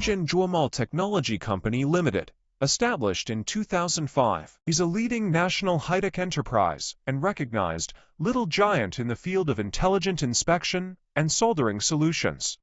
Shenzhen Zhuomao Technology Company Limited, established in 2005, is a leading national high-tech enterprise and recognized little giant in the field of intelligent inspection and soldering solutions.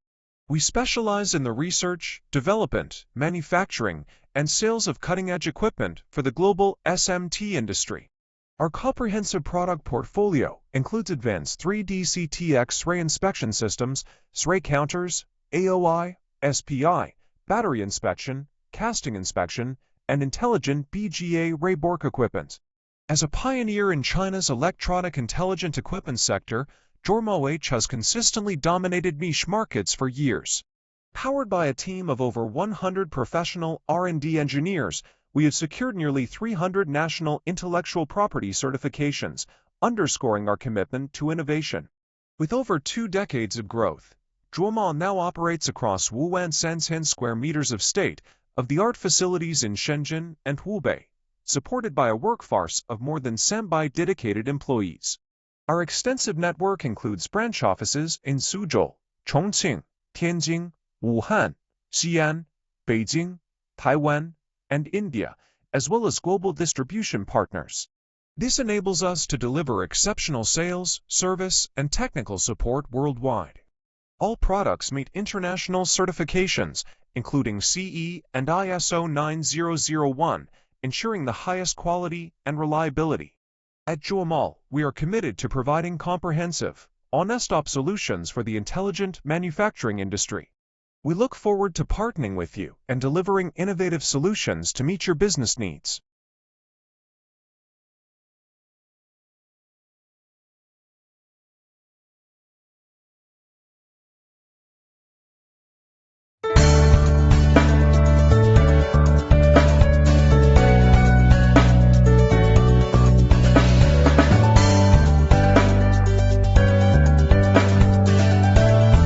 We specialize in the research, development, manufacturing, and sales of cutting-edge equipment for the global SMT industry. Our comprehensive product portfolio includes advanced 3D CT X-ray inspection systems, X-ray counters, AOI, SPI, battery inspection, casting inspection, and intelligent BGA ray Bork equipment. As a pioneer in China's electronic intelligent equipment sector, Zhuomao has consistently dominated niche markets for years. Powered by a team of over 100 professional R&D engineers, we have secured nearly 300 national intellectual property certifications, underscoring our commitment to innovation. With over 2 decades of growth, Zhuomao now operates across Wuhan square meters of state-of-the-art facilities in Shenzhen and Hubei, supported by a workforce of more than 70 dedicated employees. Our extensive network includes branch offices in Suzhou, Chongqing, Tianjin, Wuhan, Xi'an, Beijing, Taiwan, and India, as well as global distribution partners. This enables us to deliver exceptional sales, service, and technical support worldwide. All products meet international certifications, including CE and ISO 9001, ensuring the highest quality and reliability. At Zhuomao, we are committed to providing comprehensive, on-stop solutions for the intelligent manufacturing industry. We look forward to partnering with you and delivering innovative solutions to meet your business needs.